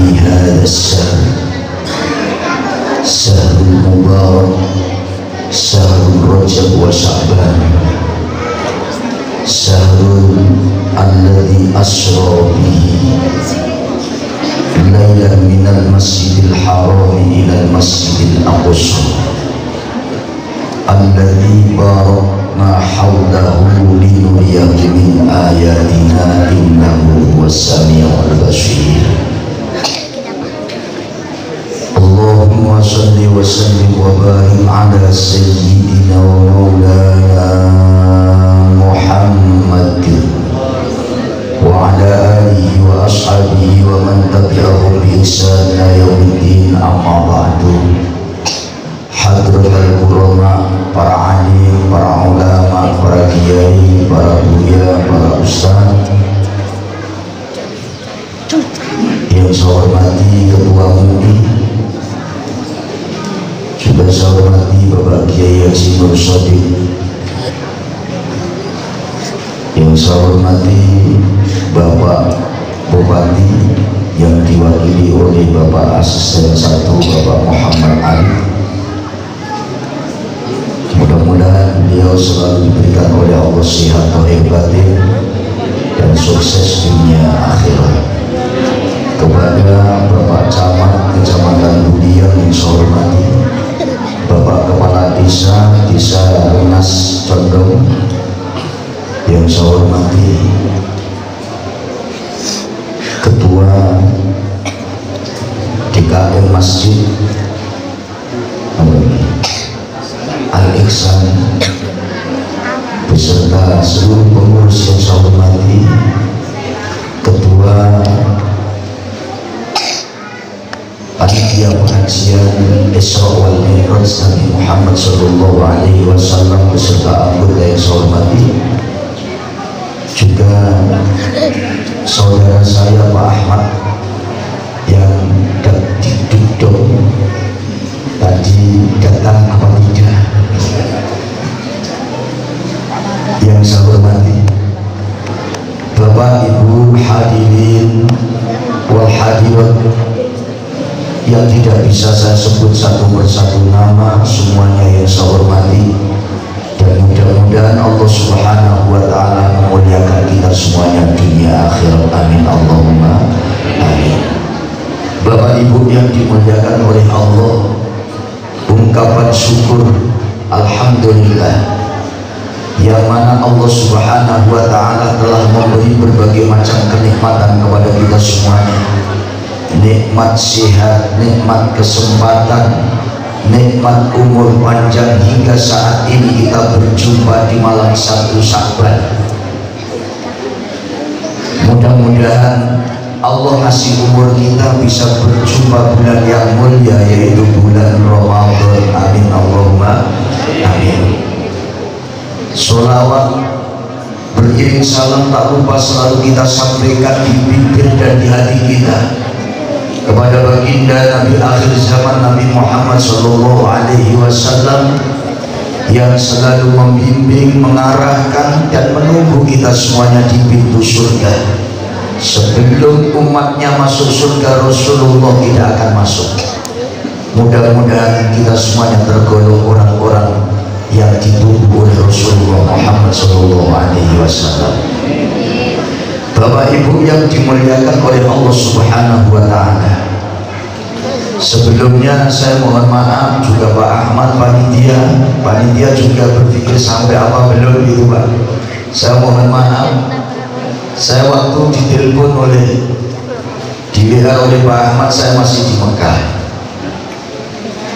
في هذا الشهر، شهر مبارك، شهر رجب وشعبان، شهر الذي أسرى به ليلا من المسجد الحرام إلى المسجد الأقصى الذي باركنا حوله لنريه من آياتنا إنه هو السميع البصير. اللهم صل وسلم وبارك على سيدنا ومولانا محمد وعلى آله وأصحابه ومن تبعهم بإحسان إلى يوم الدين. أما بعد. Hadratul ulama, para alim, para ulama, para kiai, para buya, para ustaz yang saya hormati Ketua MUI, juga saya hormati Bapak Kiai Haji Nur Shodiq, yang saya hormati Bapak Bupati yang diwakili oleh Bapak Asisten 1 Bapak Muhammad Ali. Mudah-mudahan beliau selalu diberikan oleh Allah sehat lahir batin dan sukses dunia akhirat. Kepada Bapak Camat Kecamatan Budiang yang saya hormati, Bapak Kepala Desa Rengas Condong yang saya hormati, Ketua DKM Masjid Al-Ihsan beserta seluruh pengurus yang saya hormati, Ketua Panitia Pengajian Isra wal Mi'raj Nabi Muhammad Sallallahu Alaihi Wasallam beserta anggota yang saya hormati, juga saudara saya Pak Ahmad yang diduduk tadi datang apa tidak, yang saya hormati Bapak Ibu hadirin wal hadirat yang tidak bisa saya sebut satu persatu nama, semuanya yang saya hormati, dan mudah-mudahan Allah Subhanahu wa Ta'ala memuliakan kita semuanya dunia akhirat. Amin Allahumma amin. Bapak Ibu yang dimuliakan oleh Allah, ungkapan syukur alhamdulillah yang mana Allah Subhanahu wa Ta'ala telah memberi berbagai macam kenikmatan kepada kita semuanya, nikmat sehat, nikmat kesempatan, nikmat umur panjang hingga saat ini kita berjumpa di malam 1 Sya'ban. Mudah-mudahan Allah ngasih umur kita bisa berjumpa bulan yang mulia, yaitu bulan Ramadan. Amin Allahumma amin. Sholawat beriring salam tak lupa selalu kita sampaikan di bibir dan di hati kita kepada baginda Nabi akhir zaman Nabi Muhammad Sallallahu Alaihi Wasallam yang selalu membimbing, mengarahkan dan menunggu kita semuanya di pintu surga. Sebelum umatnya masuk surga, Rasulullah tidak akan masuk. Mudah-mudahan kita semuanya tergolong orang-orang yang ditunggu oleh Rasulullah Muhammad Sallallahu Alaihi Wasallam. Bapak Ibu yang dimuliakan oleh Allah Subhanahu wa Ta'ala, sebelumnya saya mohon maaf juga Pak Ahmad, panitia juga berpikir sampai apa belum itu Pak. Saya mohon maaf, saya waktu ditelepon oleh di WA oleh Pak Ahmad, saya masih di Mekah.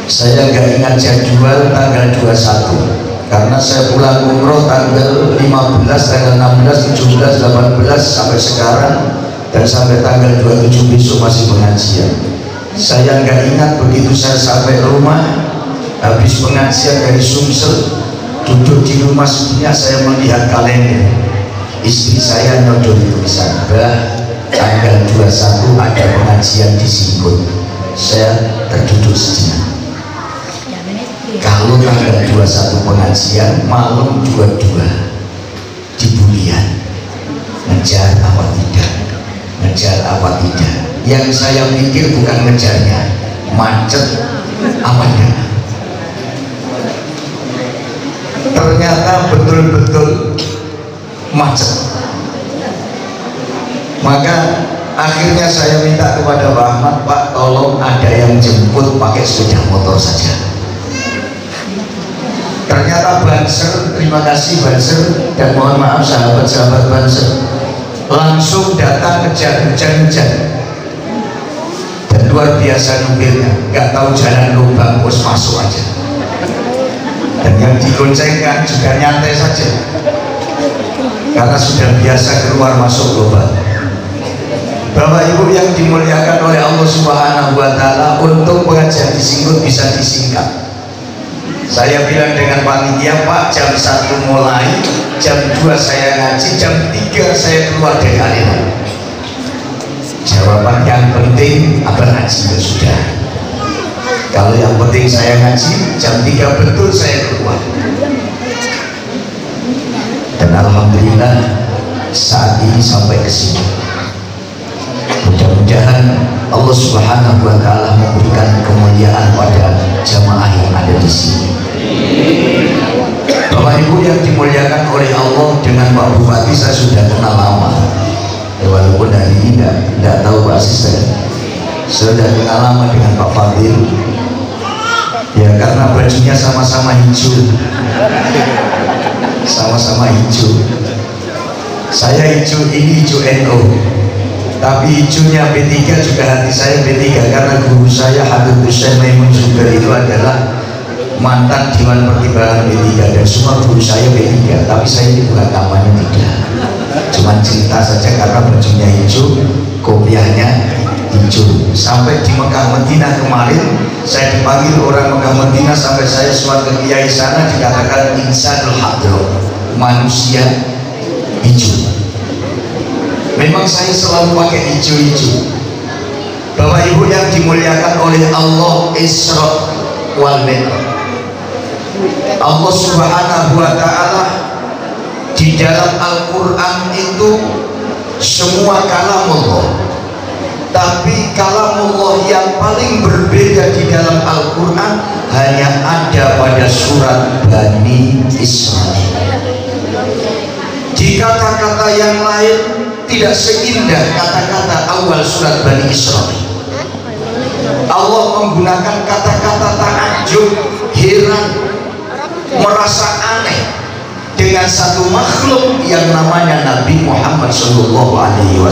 Saya nggak ingat jadwal tanggal 21 karena saya pulang umroh tanggal 15, tanggal 16, 17, 18 sampai sekarang, dan sampai tanggal 27 besok masih pengajian. Saya nggak ingat begitu saya sampai rumah habis pengajian dari Sumsel, duduk di rumah sebenarnya saya melihat kalender, istri saya nyodor tulisan, tanggal 21 ada pengajian di Singkut. Saya terduduk sejenak. Kalau tanggal 21 pengajian, malam 22 di Bulian, ngejar apa tidak, ngejar apa tidak. Yang saya pikir bukan ngejarnya, macet amannya. Ternyata betul-betul macet. Maka akhirnya saya minta kepada Pak Ahmad, Pak, tolong ada yang jemput pakai sepeda motor saja. Ternyata Banser, terima kasih Banser, dan mohon maaf sahabat-sahabat Banser, langsung datang kejar-kejar dan luar biasa nupirnya, nggak tahu jalan lubang, bos masuk aja. Dan yang digoncengkan juga nyantai saja karena sudah biasa keluar masuk lubang. Bapak Ibu yang dimuliakan oleh Allah Subhanahu wa Ta'ala, untuk pengajian disinggung bisa disingkat. Saya bilang dengan panitia, Pak, jam 1 mulai, jam 2 saya ngaji, jam 3 saya keluar dari aliran. Jawaban yang penting apa ngaji ya sudah. Kalau yang penting saya ngaji, jam 3 betul saya keluar. Dan alhamdulillah saat ini sampai ke sini. Mudah-mudahan Allah Subhanahu wa Ta'ala memberikan kemuliaan pada jamaah yang ada di sini. Bapak Ibu yang dimuliakan oleh Allah, dengan Pak Bupati saya sudah kenal lama. Walaupun hari ini tidak tahu Pak Asisten, saya sudah kenal lama dengan Pak Fadil. Ya karena bajunya sama-sama hijau, sama-sama hijau. Saya hijau, ini hijau NU, tapi hijaunya P3 juga hati saya P3, karena guru saya Habib Hussein Maimun juga itu adalah mantan Dewan Pertimbangan P3, dan semua guru saya P3. Tapi saya ini bukan kampanye, tidak, cuma cerita saja karena bajunya hijau, kopiahnya hijau. Sampai di Mekah Medina kemarin saya dipanggil orang Mekah Medina, sampai saya suatu kiai sana dikatakan insanul hadro, manusia hijau. Memang saya selalu pakai hijau-hijau. Bapak Ibu yang dimuliakan oleh Allah, Isra wal Mi'raj, Allah Subhanahu wa Ta'ala di dalam Al-Quran itu semua kalamullah, tapi kalamullah yang paling berbeda di dalam Al-Quran hanya ada pada surat Bani Israil. Di kata-kata yang lain tidak seindah kata-kata awal surat Bani Israil. Allah menggunakan kata-kata takjub, heran, merasa aneh dengan satu makhluk yang namanya Nabi Muhammad SAW.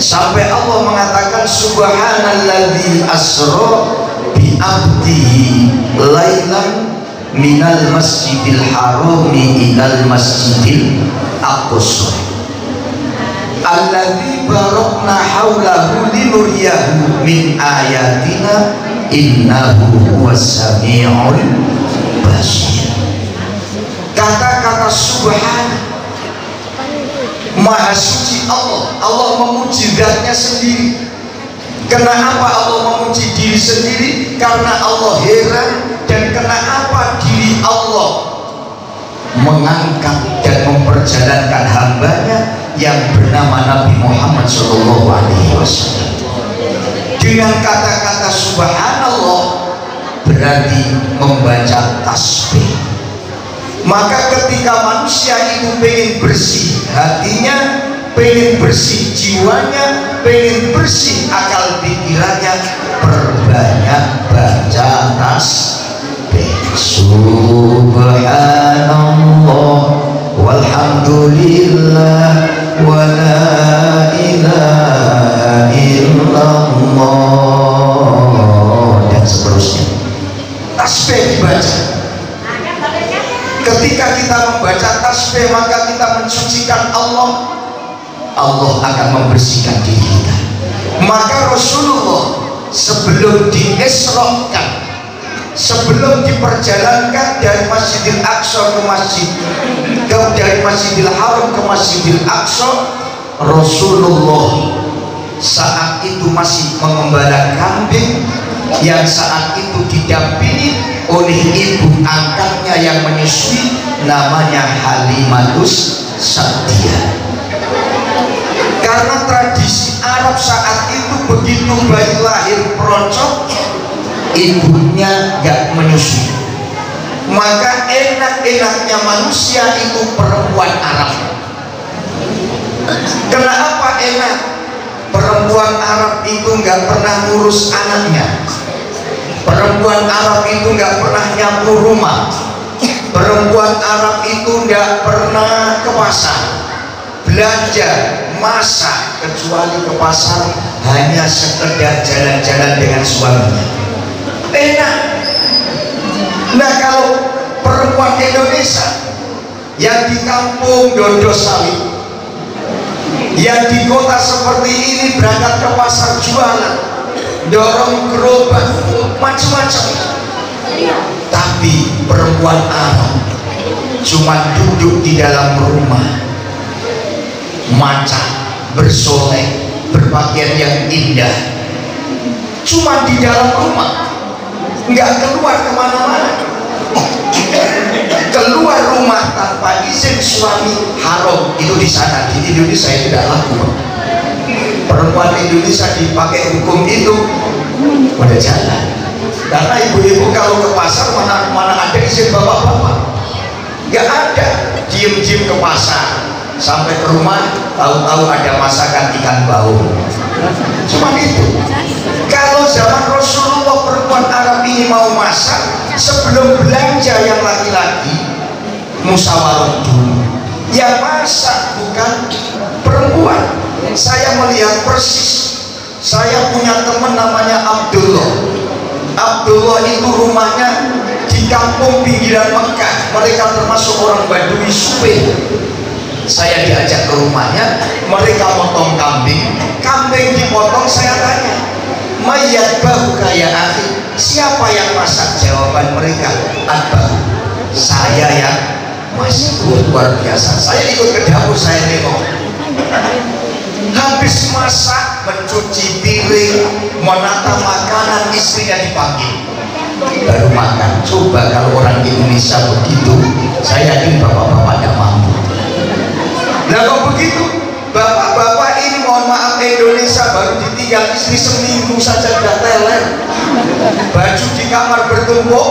Sampai Allah mengatakan subhanalladzi asra bi abdihi lailan minal masjidil harami ilal masjidil aqsa alladzi barakna haulahu linuriyahu min ayatina innahu huwas samiul basir. Kata-kata subhan, maha suci Allah, Allah memuji zatnya sendiri. Kenapa Allah memuji diri sendiri? Karena Allah heran. Dan kenapa diri Allah mengangkat dan memperjalankan hambanya yang bernama Nabi Muhammad SAW. Dengan kata-kata subhanallah berarti membaca tasbih. Maka ketika manusia itu pengen bersih hatinya, pengen bersih jiwanya, pengen bersih akal pikirannya, perbanyak baca tasbih. Subhanallah walhamdulillah wa la ilaha illallah, dan seterusnya. Tasbih dibaca. Ketika kita membaca tasbih, maka kita mensucikan Allah, Allah akan membersihkan diri kita. Maka Rasulullah sebelum diisrakan, sebelum diperjalankan dari Masjidil Aqsa dari Masjidil Haram ke Masjidil Aqsa, Rasulullah saat itu masih mengembala kambing, yang saat itu didampingi oleh ibu angkatnya yang menyusui, namanya Halimatus Sa'diyah. Karena tradisi Arab begitu bayi lahir perocot, ibunya gak menyusui. Maka enak-enaknya manusia itu perempuan Arab. Kenapa enak? Perempuan Arab itu gak pernah ngurus anaknya. Perempuan Arab itu gak pernah nyapu rumah. Perempuan Arab itu gak pernah ke pasar belanja, masak, kecuali ke pasar hanya sekedar jalan-jalan dengan suaminya. Enak. Nah, kalau perempuan Indonesia yang di kampung dodo sawit, yang di kota seperti ini berangkat ke pasar jualan, dorong gerobak, macam-macam. Tapi perempuan Arab cuma duduk di dalam rumah, maca, bersolek, berpakaian yang indah, cuma di dalam rumah, nggak keluar kemana-mana. Keluar rumah tanpa izin suami haram. Itu di sana. Di Indonesia itu tidak laku. Perempuan Indonesia dipakai hukum itu udah jalan. Karena ibu-ibu kalau ke pasar mana ada izin bapak-bapak, nggak ada. Diem-diem ke pasar, sampai ke rumah tahu-tahu ada masakan ikan bau. Cuma itu. Kalau zaman Rasulullah perempuan Arab ini mau masak, sebelum belanja yang laki-laki musyawarah dulu. Yang masak bukan perempuan. Saya melihat persis. Saya punya teman namanya Abdullah. Abdullah itu rumahnya di kampung pinggiran Mekah. Mereka termasuk orang Badui Supe. Saya diajak ke rumahnya, mereka potong kambing. Kambing dipotong, saya tanya, mayat bahu kaya akhi, siapa yang masak? Jawaban mereka, abah, saya yang masak. Luar biasa. Saya ikut ke dapur, saya nengok. Habis masak, mencuci piring, menata makanan, istrinya dipanggil, baru makan. Coba kalau orang Indonesia begitu, saya yakin bapak-bapak tidak mampu. Nah, kok begitu? Bapak-bapak ini, mohon maaf, Indonesia baru ditinggal istri seminggu saja sudah teler. Baju di kamar bertumpuk.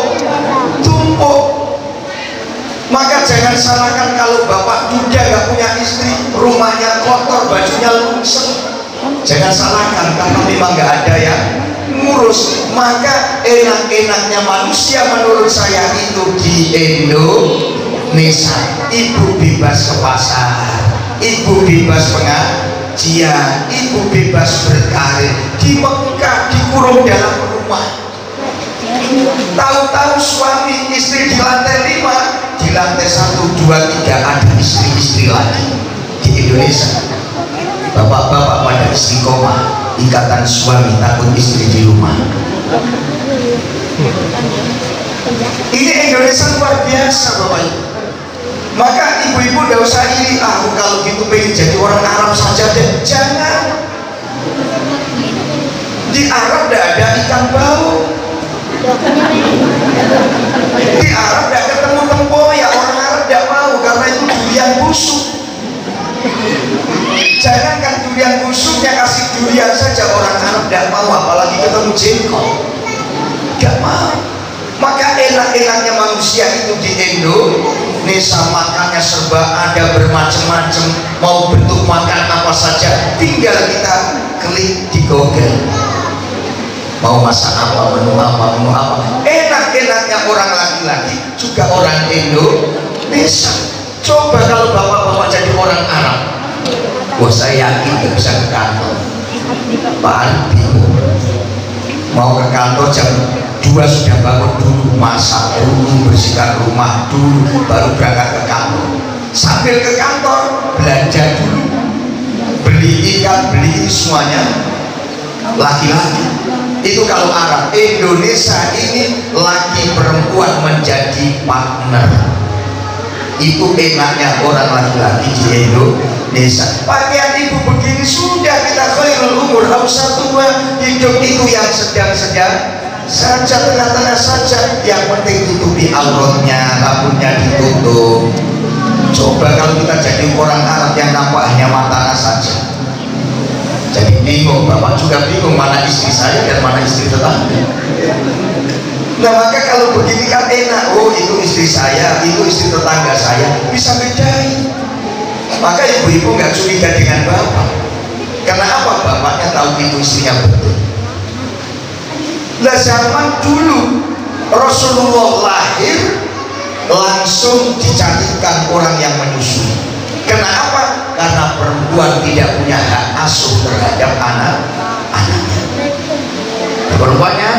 Maka jangan salahkan kalau bapak muda gak punya istri, rumahnya kotor, bajunya lungseng. Jangan salahkan, karena memang gak ada yang ngurus. Maka enak-enaknya manusia menurut saya itu di Indonesia. Ibu bebas ke pasar, ibu bebas pengajian, ibu bebas berkarir. Di Mekah dikurung dalam rumah. Tahu-tahu suami istri di lantai 5, di lantai 1, 2, 3 ada istri-istri lagi. Di Indonesia bapak-bapak pada istiqomah, ikatan suami takut istri di rumah. Ini Indonesia luar biasa Bapak Ibu. Maka ibu-ibu tidak usah iri, kalau gitu pengen jadi orang Arab saja deh. Jangan. Di Arab tidak ada ikan bau. Di Arab tidak ketemu tempoyak. Orang Arab tidak mau karena itu durian busuk. Jangankan durian busuknya, kasih durian saja orang Arab tidak mau, apalagi ketemu jengkol. Tidak mau. Maka enak-enaknya manusia itu di Indonesia, makannya serba ada, bermacam-macam, mau bentuk makan apa saja, tinggal kita klik di Google, mau masak apa, menu apa. Enak-enaknya orang laki-laki juga orang Indonesia. Coba kalau bapak-bapak jadi orang Arab, wah saya yakin tidak bisa ke kantor. Pak Arbi mau ke kantor jam 2 sudah bangun dulu, masak dulu, bersihkan rumah dulu, baru berangkat ke kantor. Sambil ke kantor belanja dulu, beli ikan, beli semuanya laki-laki. Itu kalau Arab. Indonesia ini laki perempuan menjadi partner. Itu enaknya orang laki-laki di Indonesia. Pakaian ibu begini sudah kita khairul umur awsatuha, hidup itu yang sedang-sedang saja, tengah-tengah saja, yang penting tutupi auratnya, rambutnya ditutup. Coba kalau kita jadi orang Arab yang nampak hanya matanya saja, jadi bingung, bapak juga bingung mana istri saya dan mana istri tetangga. Nah maka kalau begini kan enak, oh itu istri saya, itu istri tetangga saya, bisa bedain. Maka ibu-ibu nggak curiga dengan bapak. Karena apa? Bapaknya tahu itu istrinya betul. Nah zaman dulu Rasulullah lahir langsung dicantikkan orang yang menyusui. Kenapa? Karena perempuan tidak punya hak asuh terhadap anak-anaknya. Perempuannya.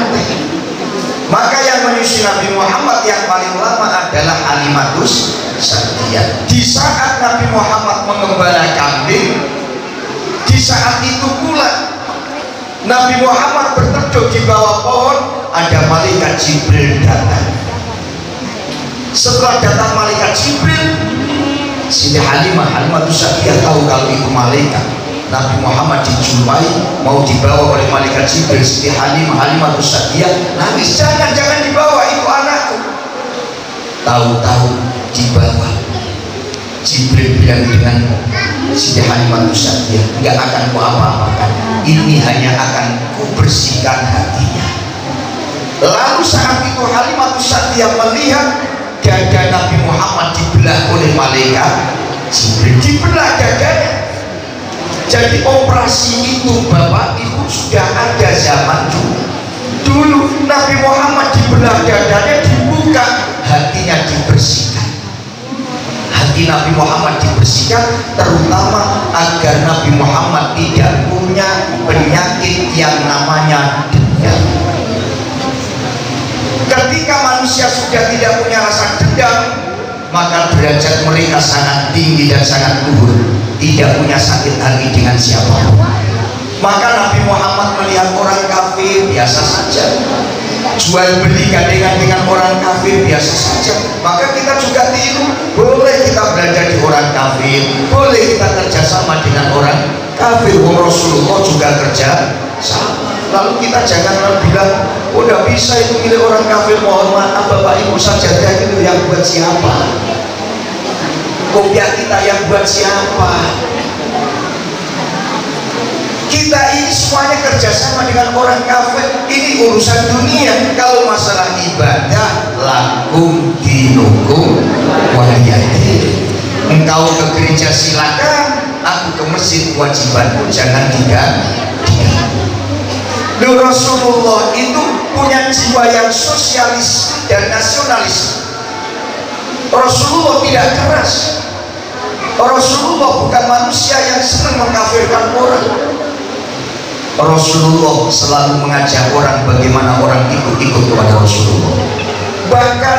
Maka yang menyusui Nabi Muhammad yang paling lama adalah Halimatus Sa'diyah. Di saat Nabi Muhammad mengembala kambing, di saat itu pula Nabi Muhammad berteduh di bawah pohon, ada malaikat Jibril datang. Setelah datang malaikat Jibril, Siti Halimatus Sa'diyah tahu kalau itu malaikat. Nabi Muhammad dijumpai, mau dibawa oleh malaikat Jibril. Siti Halimatus Sa'diyah nangis, jangan dibawa, itu anakku. Tahu-tahu dibawa. Jibril bilang dengan Siti Halimatus Sa'diyah, nggak akan ku apa-apakan, ini hanya akan ku bersihkan hatinya. Lalu saat itu Halimatus Sa'diyah melihat dada Nabi Muhammad dibelah oleh malaikat Jibril, dibelah dadanya. Jadi operasi itu Bapak Ibu sudah ada zaman dulu. Dulu Nabi Muhammad dibelah dadanya, dibuka, hatinya dibersihkan. Hati Nabi Muhammad dibersihkan, terutama agar Nabi Muhammad tidak punya penyakit yang namanya dendam. Ketika manusia sudah tidak punya rasa dendam, maka derajat mereka sangat tinggi dan sangat luhur, tidak punya sakit hati dengan siapa. Maka Nabi Muhammad melihat orang kafir biasa saja, jual beli gandengan dengan orang kafir biasa saja. Maka kita juga tiru, boleh kita belajar di orang kafir, boleh kita kerjasama dengan orang kafir. Rasulullah juga kerja sama. Lalu kita jangan bilang, oh udah bisa itu milik orang kafir, mohon maaf Bapak Ibu, sajadah itu yang buat siapa? Kopiah kita yang buat siapa? Kita ini semuanya kerjasama dengan orang kafir. Ini urusan dunia. Kalau masalah ibadah, lakum dinukum waliyadin. Engkau ke gereja silakan, aku ke masjid, kewajibanku jangan diganggu. Rasulullah itu punya jiwa yang sosialis dan nasionalis. Rasulullah tidak keras. Rasulullah bukan manusia yang senang mengkafirkan orang. Rasulullah selalu mengajak orang bagaimana orang ikut kepada Rasulullah. Bahkan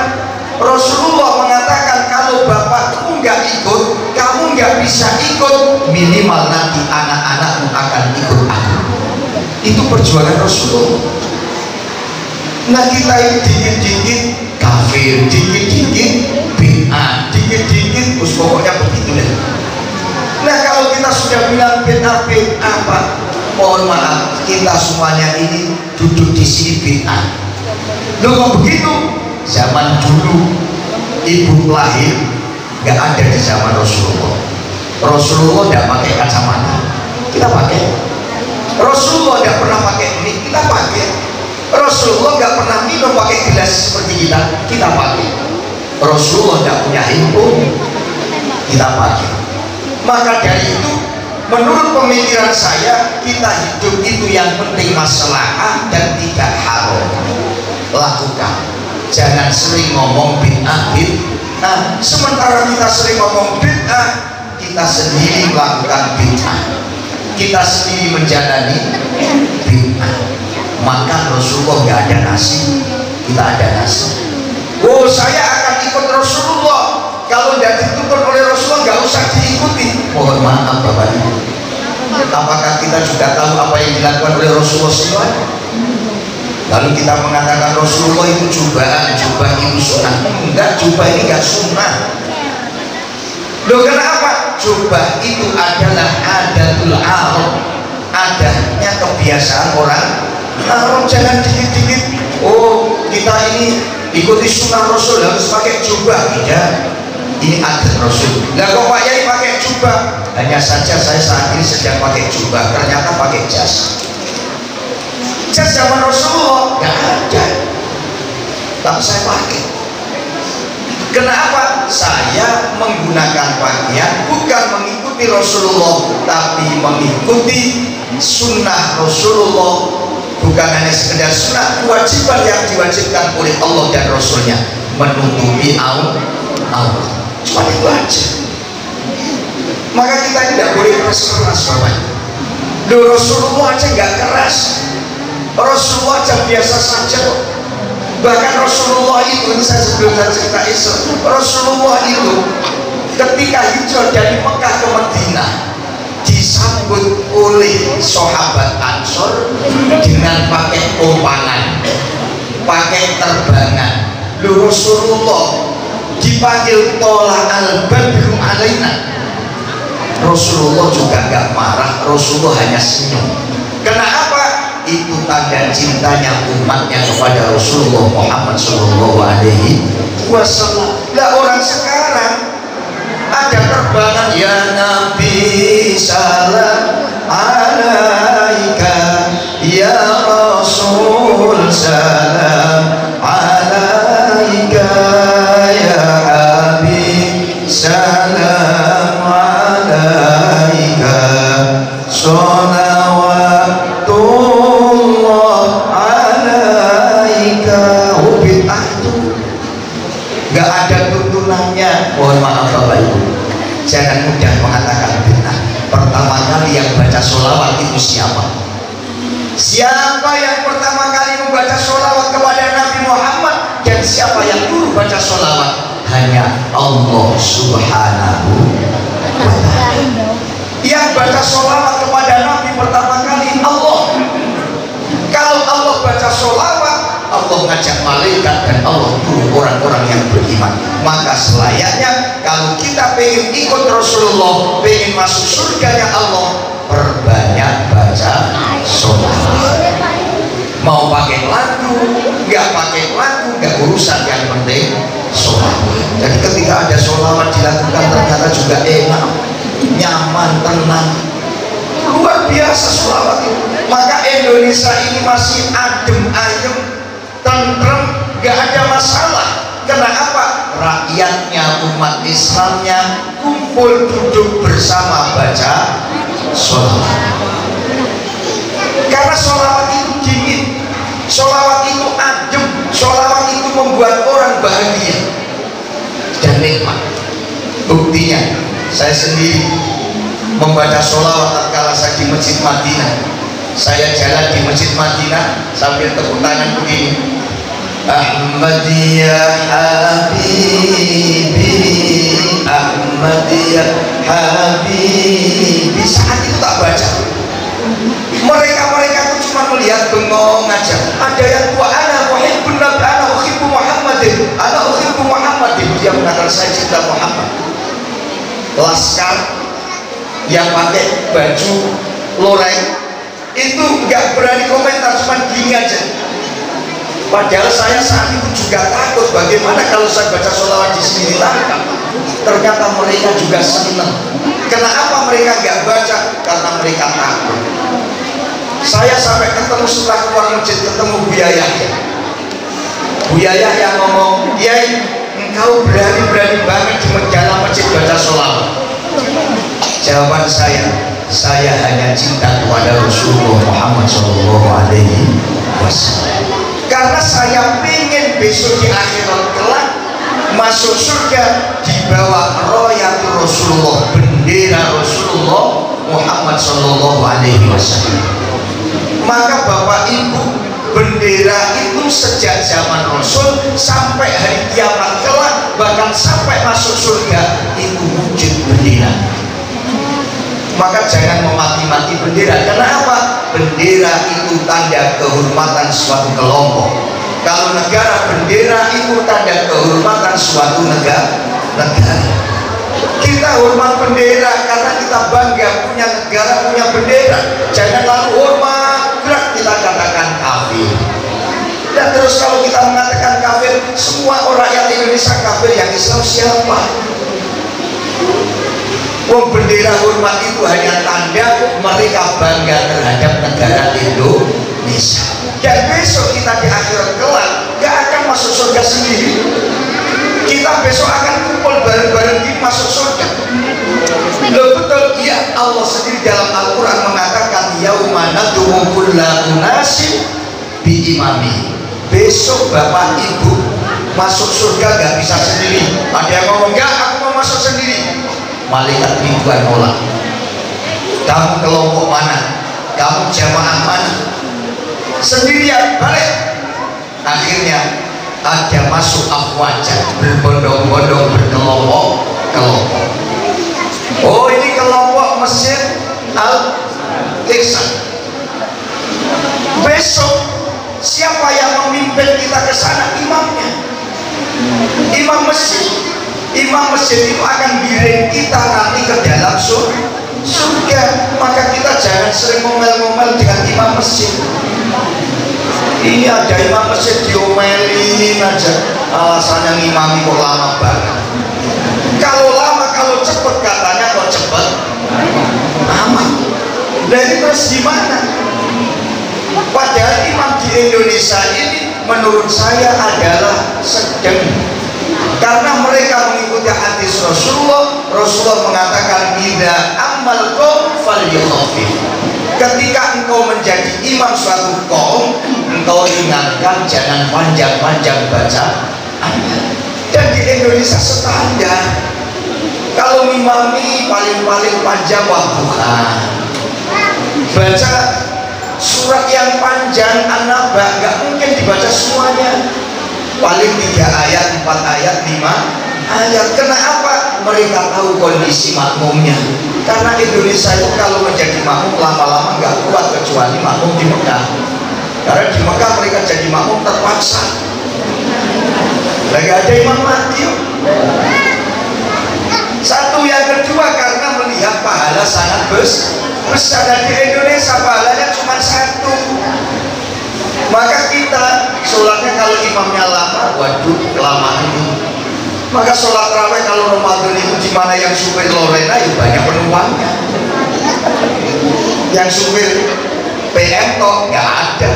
Rasulullah mengatakan, kalau bapakmu nggak ikut, kamu nggak bisa ikut, minimal nanti anak-anakmu akan ikut aku. Itu perjuangan Rasulullah. Nah kita ini dikit-dikit kafir, dikit-dikit bid'ah, dikit-dikit pokoknya begitu deh. Nah kalau kita sudah bilang bid'ah Pak, mohon maaf, kita semuanya ini duduk di sini bid'ah. Loh kok begitu? Zaman dulu ibu lahir nggak ada di zaman Rasulullah. Rasulullah tidak pakai kacamata, kita pakai. Rasulullah tidak pernah pakai ini, kita pakai. Rasulullah nggak pernah minum pakai gelas seperti kita pakai. Rasulullah tidak punya handphone, kita pakai. Maka dari itu, menurut pemikiran saya, kita hidup itu yang penting maslahah dan tidak haram. Lakukan, jangan sering ngomong bid'ah. Nah, sementara kita sering ngomong bid'ah, kita sendiri melakukan bid'ah, kita sendiri menjalani bid'ah. Maka Rasulullah nggak ada nasi, kita ada nasi. Oh saya akan ikut Rasulullah, kalau tidak dituntut oleh Rasulullah nggak usah diikuti. Mohon maaf Bapak Ibu, apakah kita juga tahu apa yang dilakukan oleh Rasulullah SAW? Lalu kita mengatakan Rasulullah itu jubah itu sunnah. Enggak, jubah ini enggak sunnah. Loh kenapa? Jubah itu adalah adatul Arab, adanya kebiasaan orang Arab. Jangan dikit-dikit, oh kita ini ikuti sunnah Rasul harus pakai jubah. Tidak, ini adat Rasul. Lah kok Pak Yai pakai jubah? Hanya hanya saja saya saat ini sedang pakai jubah, ternyata pakai jas. Jas zaman Rasulullah nggak ada, tapi saya pakai. Kenapa? Saya menggunakan pakaian bukan mengikuti Rasulullah, tapi mengikuti sunnah Rasulullah. Bukan hanya sekedar sunnah, kewajiban yang diwajibkan oleh Allah dan Rasulnya, menutupi aurat. Cuma itu aja. Maka kita tidak boleh keras-keras Bapak. Rasulullah aja nggak keras, Rasulullah aja biasa saja. Bahkan Rasulullah itu, ini saya sebelum saya cerita Isra, Rasulullah itu ketika hijrah dari Mekah ke Madinah disambut oleh sahabat Ansor dengan pakai kompangan, pakai terbangan. Rasulullah dipanggil Tola al-Badru alaina, Rasulullah juga gak marah, Rasulullah hanya senyum. Kenapa? Itu tanda cintanya umatnya kepada Rasulullah Muhammad Sallallahu Alaihi Wasallam. Lah orang sekarang ada terbangan, ya Nabi salam alaika, ya Rasul salam alaika, ya Habib salam alaika, sholawatullah alaika. Bid'ah itu nggak ada tuntunannya. Mohon maaf Bapak Ibu, jangan mudah mengatakan bid'ah. Pertama kali yang baca sholawat itu siapa? Siapa yang pertama kali membaca sholawat kepada Nabi Muhammad? Dan siapa yang dulu baca sholawat? Hanya Allah Subhanahu wa ta'ala. Yang baca sholawat kepada Nabi pertama kali Allah. Kalau Allah baca sholawat, Allah ngajak malaikat dan Allah dulu orang-orang yang beriman. Maka selayaknya kalau kita pengen ikut Rasulullah, pengen masuk surganya Allah, perbanyak baca sholawat. Mau pakai lagu, nggak pakai lagu, nggak urusan, yang penting sholawat. Jadi ketika ada sholawat dilakukan ternyata juga enak, nyaman, tenang, luar biasa sholawat itu. Maka Indonesia ini masih adem ayem, tentrem, gak ada masalah. Kenapa? Rakyatnya, umat Islamnya kumpul duduk bersama baca sholawat. Karena sholawat itu dingin, sholawat itu adem, sholawat itu membuat orang bahagia dan nikmat. Buktinya saya sendiri membaca sholawat tatkala saya di Masjid Madinah. Saya jalan di Masjid Madinah sambil tepuk tangan begini, Ahmad ya Habibi, Ahmad ya Habibi. Saat itu tak baca. Mereka itu cuma melihat bengong aja. Ada yang tua, ana uhibbun nabi, ana uhibbu Muhammadin, ana uhibbu Muhammadin. Dia mengatakan saya cinta Muhammad. Laskar yang pakai baju loreng itu nggak berani komentar, cuma gini aja. Padahal saya saat itu juga takut, bagaimana kalau saya baca sholawat di sini langka. Ternyata mereka juga senang. Kenapa mereka nggak baca? Karena mereka takut. Saya sampai ketemu setelah keluar masjid, ketemu Bu Yahya. Bu Yahya yang ngomong, Yai, engkau berani banget di dalam masjid baca sholawat. Jawaban saya hanya cinta kepada Rasulullah Muhammad Sallallahu Alaihi Wasallam. Karena saya pengen besok di akhirat kelak masuk surga di bawah royatul Rasulullah, bendera Rasulullah Muhammad Sallallahu Alaihi Wasallam. Maka Bapak Ibu, bendera itu sejak zaman Rasul sampai hari kiamat kelak, bahkan sampai masuk surga, itu wujud bendera. Maka jangan memati-mati bendera. Kenapa? Bendera itu tanda kehormatan suatu kelompok. Kalau negara, bendera itu tanda kehormatan suatu negara. Kita hormat bendera karena kita bangga punya negara, punya bendera. Jangan lalu hormat gerak kita katakan kafir. Dan terus kalau kita mengatakan kafir, semua orang rakyat Indonesia kafir, yang Islam siapa? Wong bendera hormat itu hanya tanda mereka bangga terhadap negara Indonesia. Dan besok kita di akhirat kelak gak akan masuk surga sendiri. Kita besok akan kumpul bareng-bareng di masuk surga. Loh betul, iya, Allah sendiri dalam Al-Quran mengatakan yauma nad'u kulla unasin bi imami. Besok bapak ibu masuk surga gak bisa sendiri. Ada yang ngomong enggak, aku mau masuk sendiri. Malaikat ribuan nolak. Kamu kelompok mana? Kamu jamaah mana? Sendirian, balik. Akhirnya ada masuk afwaja, berbondong-bondong, berkelompok-kelompok. Oh, ini kelompok Masjid Al-Iqsa. Besok siapa yang memimpin kita ke sana? Imamnya, imam masjid. Imam masjid itu akan giring kita nanti ke dalam surga. Maka kita jangan sering ngomel-ngomel dengan imam masjid. Ini ada imam masjid diomelin aja, alasannya ngimami kok lama banget. Kalau lama, kalau cepet katanya kok cepet lama. Dari terus gimana? Padahal imam di Indonesia ini menurut saya adalah sedang, karena mereka mengikuti hadis Rasulullah. Rasulullah mengatakan idza amalkum falyukhafif. Ketika engkau menjadi imam suatu kaum, engkau ingatkan jangan panjang-panjang baca. Dan di Indonesia standar, kalau imami paling-paling panjang waktuha, baca surat yang panjang An-Naba nggak mungkin dibaca semuanya, paling 3 ayat, 4 ayat, 5 ayat. Kenapa? Mereka tahu kondisi makmumnya. Karena Indonesia itu kalau menjadi makmum lama-lama nggak kuat, kecuali makmum di Mekah. Karena di Mekah mereka jadi makmum terpaksa. Lagi ada imam mati. Satu, yang kedua karena melihat pahala sangat besar. Dan di Indonesia pahalanya cuma 1. Maka kita sholatnya kalau imamnya lama, waduh kelamaan ini. Maka sholat raweh kalau Ramadan itu di mana yang supir Lorena ya banyak penumpangnya. Yang supir PM kok nggak ada.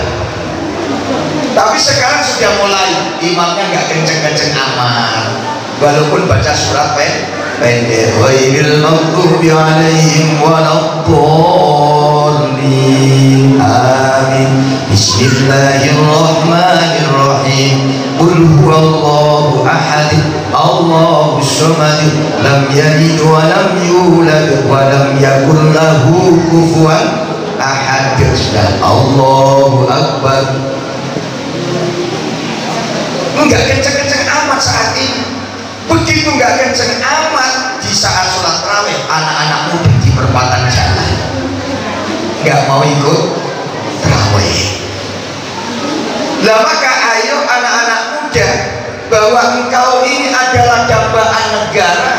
Tapi sekarang sudah mulai imamnya nggak kenceng-kenceng amat, walaupun baca surat pendek. Ghairil maghdubi alaihim waladdallin. Amin. Bismillahirrahmanirrahim. Qul huwallahu ahad, Allahus samad, lam yalid wa lam yulad wa lam yakul lahu kufuwan ahad. Allahu akbar. Enggak kenceng-kenceng amat saat ini. Begitu enggak kenceng amat di saat sholat tarawih, anak-anak muda di perempatan jalan enggak mau ikut tarawih. Lah maka ayo anak-anak muda, bahwa engkau ini adalah dambaan negara,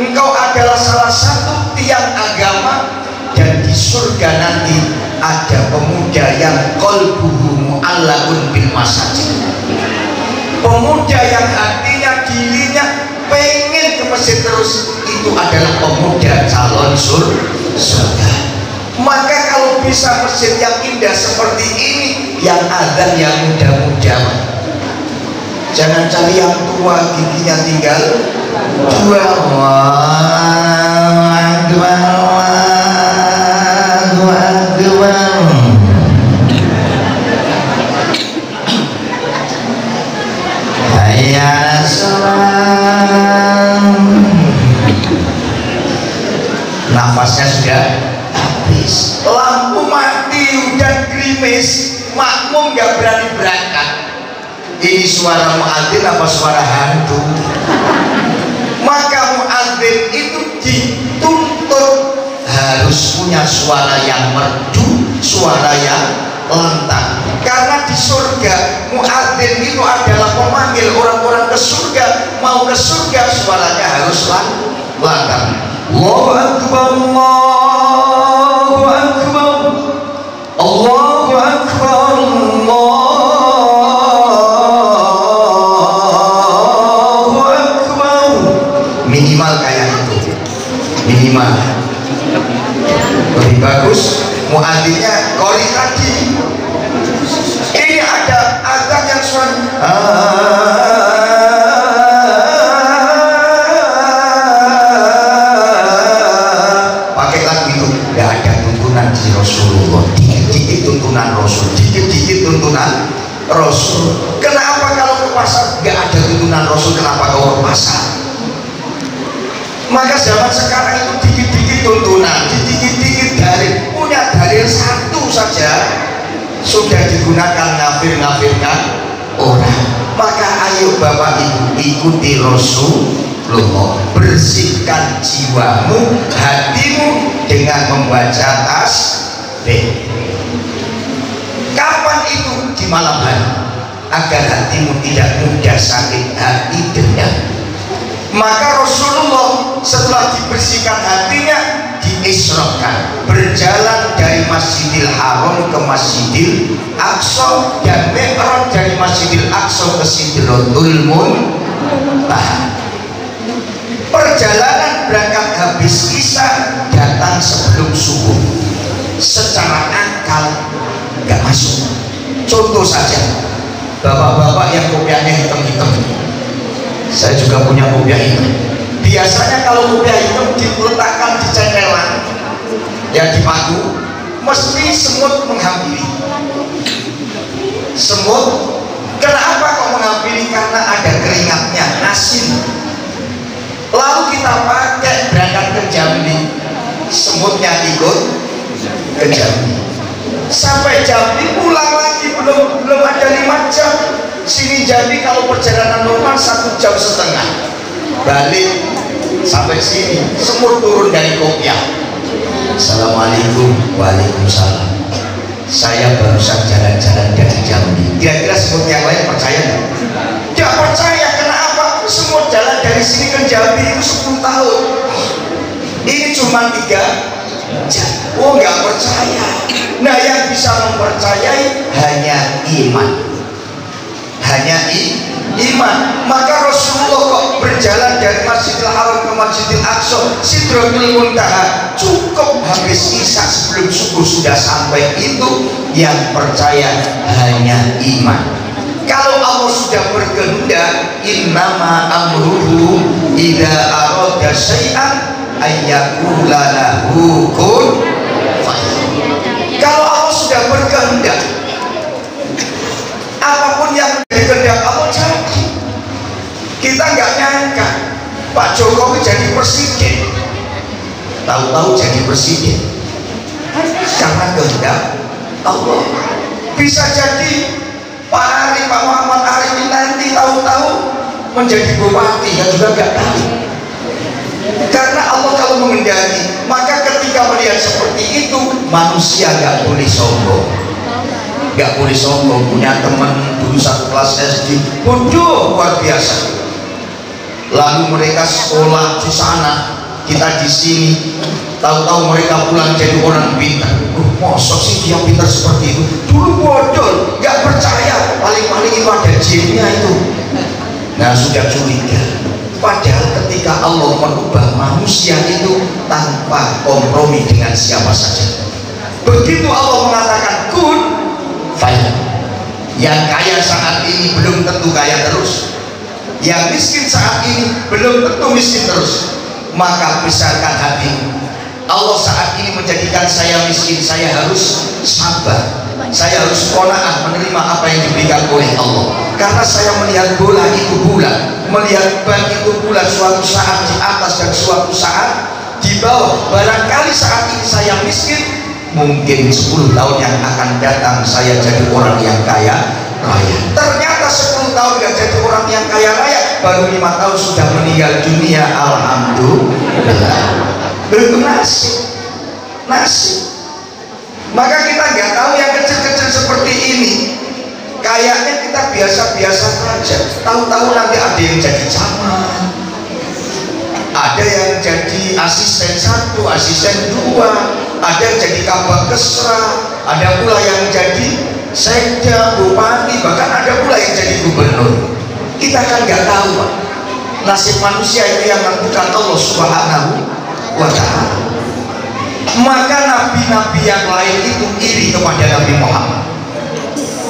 engkau adalah salah satu tiang agama, dan di surga nanti ada pemuda yang qalbuhu mu'allaqun bil masajid. Pemuda yang hatinya, dirinya pengen ke masjid terus, itu adalah pemuda calon surga. Maka kalau bisa masjid yang indah seperti ini, yang azan yang muda-muda, jangan cari yang tua giginya tinggal 2. Nafasnya sudah habis, lampu mati, hujan gerimis, makmum gak berani berangkat. Ini suara muadzin apa suara hantu? Maka muadzin itu dituntut harus punya suara yang merdu, suara yang lantang. Karena di surga muadzin itu adalah pemanggil orang-orang ke surga. Mau ke surga suaranya harus lantang. Allahu akbar, Allahu akbar, Allahu akbar, Allahu akbar. Minimal kayak itu, minimal gimana? Lebih bagus muadzinnya qori tadi. Ini ada azan yang suara pakai lagu itu. Tidak ada tuntunan di Rasulullah, dikit-dikit tuntunan Rasul, dikit-dikit tuntunan Rasul. Kenapa kalau ke pasar nggak ada tuntunan Rasul, kenapa kau ke pasar? Maka zaman sekarang itu dikit-dikit tuntunan, dikit-dikit dalil. Punya dalil satu saja sudah digunakan ngafir-ngafirkan orang. Maka ayo Bapak Ibu ikuti Rasulullah, bersihkan jiwamu, hatimu dengan membaca tasbih. Kapan itu? Di malam hari, agar hatimu tidak mudah sakit hati dendam. Maka Rasulullah setelah dibersihkan hatinya, diisrokan, berjalan dari Masjidil Haram ke Masjidil Aqsa, dan mi'raj dari Masjidil Aqsa ke Sidratul Muntaha. Perjalanan berangkat habis isya, datang sebelum subuh. Secara akal nggak masuk. Contoh saja, bapak-bapak yang kopiahnya hitam-hitam, saya juga punya kopiah hitam. Biasanya kalau kopiah hitam diletakkan di cendelan ya di paku, mesti semut menghampiri. Semut, kenapa kok menghampiri? Karena ada keringatnya, asin. Lalu kita pakai berangkat ke Jambi, semutnya ikut ke Jambi. Sampai Jambi pulang lagi, belum ada 5 jam. Sini Jambi kalau perjalanan normal 1,5 jam. Balik sampai sini, semut turun dari kopiah. Assalamualaikum. Waalaikumsalam. Saya barusan jalan-jalan dari Jambi. Kira-kira semut yang lain percaya nggak? Tidak percaya. Kenapa? Semut jalan dari sini ke Jambi itu 10 tahun. Ini cuma 3 jam. Oh, nggak percaya. Nah, yang bisa mempercayai hanya iman. Hanya iman. Maka Rasulullah kok berjalan dari Masjidil Haram ke Masjidil Aqsa, Sidratul Muntaha, cukup habis isya sebelum subuh sudah sampai. Itu yang percaya hanya iman. Kalau Allah sudah berkehendak, innama amruhu idza arada syai'an ayyaqula lahu kun fayakun. Kalau Allah sudah berkehendak, apapun yang berkehendak Allah jadi. Kita nggak nyangka Pak Jokowi jadi presiden, tahu-tahu jadi presiden karena kehendak Allah. Bisa jadi Pak Muhammad Arifin nanti tahu-tahu menjadi bupati, ya juga nggak tahu. Karena Allah kalau mengendaki, maka ketika melihat seperti itu, manusia nggak boleh sombong. Nggak boleh sombong. Punya teman dulu satu kelas SD, bodoh luar biasa. Lalu mereka sekolah di sana, kita di sini. Tahu-tahu mereka pulang jadi orang pintar. Mosok sih dia pintar seperti itu? Dulu bodoh, nggak percaya. Paling-paling itu ada jinnya itu. Nah, sudah curiga. Padahal ketika Allah merubah manusia itu tanpa kompromi dengan siapa saja. Begitu Allah mengatakan kun fayakun. Yang kaya saat ini belum tentu kaya terus. Yang miskin saat ini belum tentu miskin terus. Maka besarkan hatimu. Allah saat ini menjadikan saya miskin, saya harus sabar. Saya harus qanaah menerima apa yang diberikan oleh Allah. Karena saya melihat bola itu bulat, melihat ban itu bulat, suatu saat di atas dan suatu saat di bawah. Barangkali saat ini saya miskin, mungkin 10 tahun yang akan datang saya jadi orang yang kaya raya. Ternyata 10 tahun gak jadi orang yang kaya raya, baru 5 tahun sudah meninggal dunia. Alhamdulillah. Itu nasib. Maka kita nggak tahu yang kecil-kecil seperti ini. Kayaknya kita biasa-biasa saja. Tahu-tahu nanti ada yang jadi camat, ada yang jadi asisten 1, asisten 2, ada yang jadi kabak kesra, ada pula yang jadi sekda, bupati, bahkan ada pula yang jadi gubernur. Kita kan nggak tahu, Pak. Nasib manusia itu yang menentukan Allah Subhanahu wa ta'ala. Maka nabi-nabi yang lain itu iri kepada Nabi Muhammad.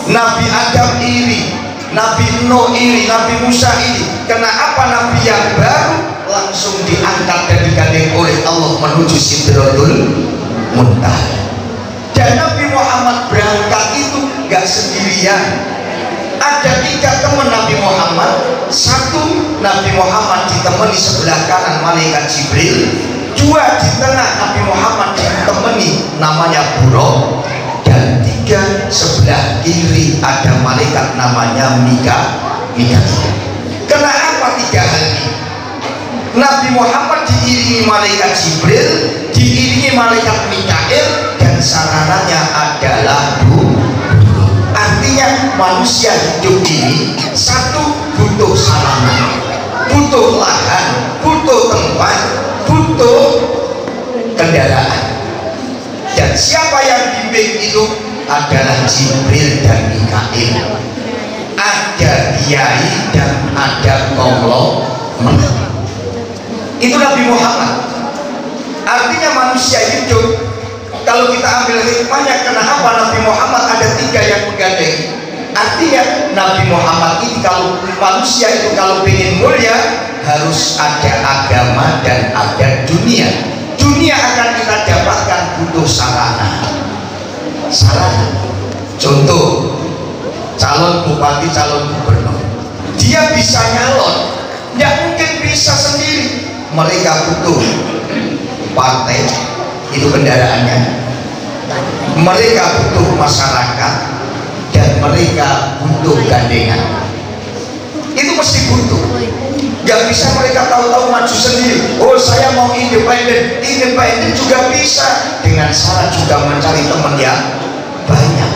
Nabi Adam iri, Nabi Nuh iri, Nabi Musa iri. Kenapa nabi yang baru langsung diangkat dan digandeng oleh Allah menuju Sidratul Muntaha? Dan Nabi Muhammad berangkat itu gak sendirian. Ada 3 teman Nabi Muhammad. 1, Nabi Muhammad ditemani sebelah kanan malaikat Jibril. 2, di tengah Nabi Muhammad ditemani namanya Buraq. Dan 3, sebelah kiri ada malaikat namanya Mikail. Kenapa 3 hal ini? Nabi Muhammad diiringi malaikat Jibril, diiringi malaikat Mikail, dan sarananya adalah Buraq. Artinya manusia hidup ini 1, butuh sarana, butuh lahan, butuh tempat, butuh kendaraan. Dan siapa yang bimbing itu adalah Jibril dan Mikail. Ada kiai dan ada konglo. Itu Nabi Muhammad. Artinya manusia hidup, kalau kita ambil hikmahnya, kenapa Nabi Muhammad ada 3 yang menggandeng? Artinya Nabi Muhammad ini, kalau manusia itu kalau ingin mulia harus ada agama dan ada dunia. Dunia akan kita dapatkan butuh sarana. Contoh, calon bupati, calon gubernur, dia bisa nyalon, tidak mungkin bisa sendiri. Mereka butuh partai, itu kendaraannya. Mereka butuh masyarakat dan mereka butuh gandengan. Itu mesti butuh. Gak bisa mereka tahu-tahu maju sendiri. Oh, saya mau independen. Independen juga bisa dengan syarat juga mencari teman yang banyak.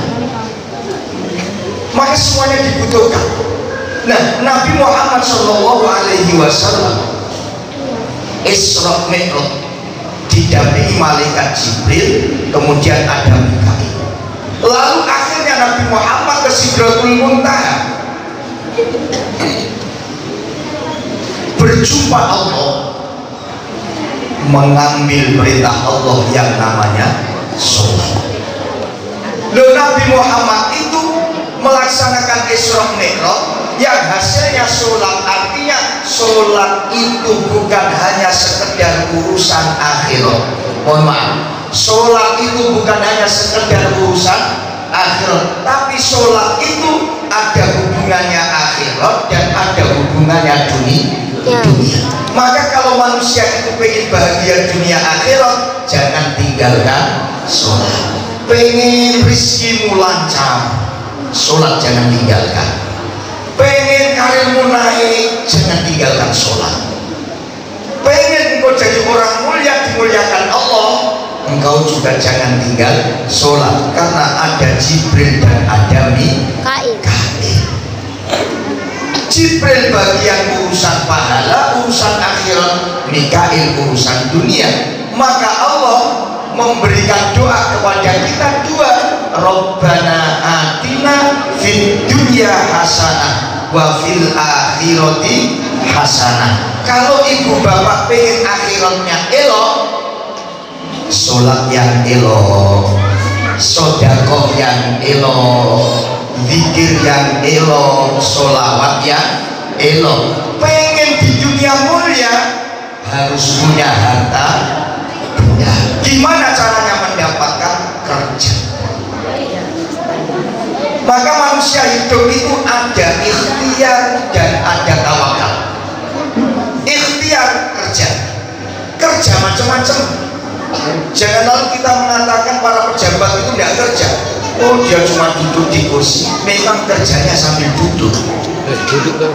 Maka semuanya dibutuhkan. Nah, Nabi Muhammad SAW Isra Mi'raj didampingi malaikat Jibril, kemudian ada Mikail. Lalu akhirnya Nabi Muhammad ke Sidratul Muntaha, berjumpa Allah, mengambil perintah Allah yang namanya sholat. Lalu Nabi Muhammad itu melaksanakan Isra Mi'raj yang hasilnya sholat. Artinya sholat itu bukan hanya sekedar urusan akhirat. Mohon maaf, sholat itu bukan hanya sekedar urusan akhirat, tapi sholat itu ada hubungannya akhirat dan ada hubungannya dunia. Maka kalau manusia itu pengen bahagia dunia akhirat, jangan tinggalkan sholat. Pengen rizkimu lancar, sholat jangan tinggalkan. Pengen karirmu naik, jangan tinggalkan sholat. Pengen engkau jadi orang mulia, dimuliakan Allah, engkau juga jangan tinggal sholat. Karena ada Jibril dan ada Mikail. Jibril bagian urusan pahala, urusan akhirat, Mikail urusan dunia. Maka Allah memberikan doa kepada kita 2. Rabbana atina fid dunya hasanah wa fil akhirati hasanah. Kalau ibu bapak pengen akhiratnya elok, sholat yang elok, sodakoh yang elok, zikir yang elok, sholawat yang elok. Pengen di dunia mulia harus punya harta. Gimana caranya mendapatkan? Kerja. Maka manusia hidup itu ada ikhtiar dan ada tawakal. Ikhtiar kerja macam-macam. Jangan lalu kita mengatakan para pejabat itu tidak kerja. Oh, dia cuma duduk di kursi. Memang kerjanya sambil duduk.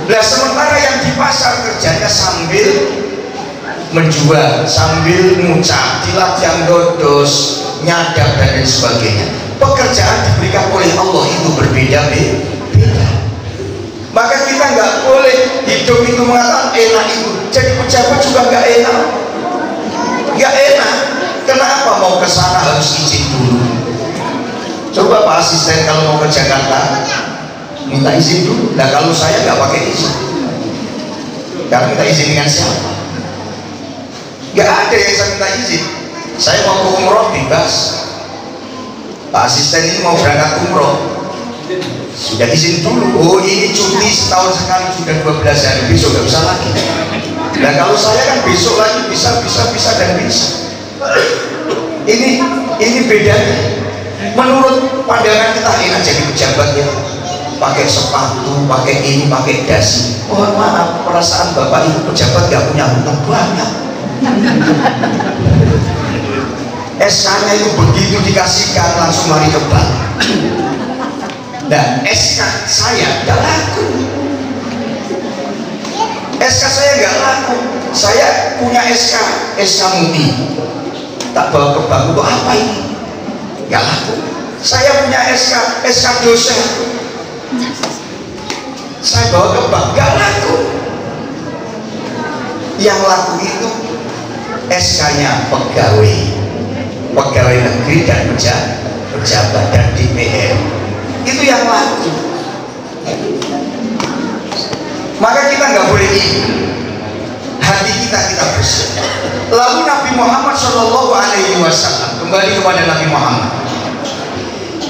Nah, sementara yang di pasar kerjanya sambil menjual, sambil ngucap, dilajang dodos, nyadap dan lain sebagainya. Pekerjaan diberikan oleh Allah itu berbeda-beda. Maka kita nggak boleh hidup itu mengatakan enak itu. Jadi pejabat juga nggak enak. Kenapa mau ke sana harus izin dulu? Coba Pak Asisten kalau mau ke Jakarta minta izin dulu. Nah, kalau saya nggak pakai izin. Karena minta izin dengan siapa? Nggak ada yang saya minta izin. Saya mau ke umroh bebas. Pak asisten ini mau berangkat umroh, sudah izin dulu. Oh ini cuti setahun sekali, sudah 12 hari, besok nggak bisa lagi. Nah kalau saya kan besok lagi bisa dan bisa. Ini bedanya. Menurut pandangan kita enak jadi pejabat ya, pakai sepatu, pakai ini, pakai dasi. Mohon maaf, perasaan bapak itu pejabat gak punya hutang banyak. SK-nya itu begitu dikasihkan langsung lari ke bank. Dan SK saya gak laku. SK saya gak laku. Saya punya SK Muti, tak bawa ke bank untuk apa ini? Gak laku. Saya punya SK dosen, saya bawa ke bank, gak laku. Yang laku itu SK-nya pegawai negeri dan pejabat dan DPR, itu yang laku. Maka kita nggak boleh ini, hati kita bersih. Lalu Nabi Muhammad SAW, kembali kepada Nabi Muhammad,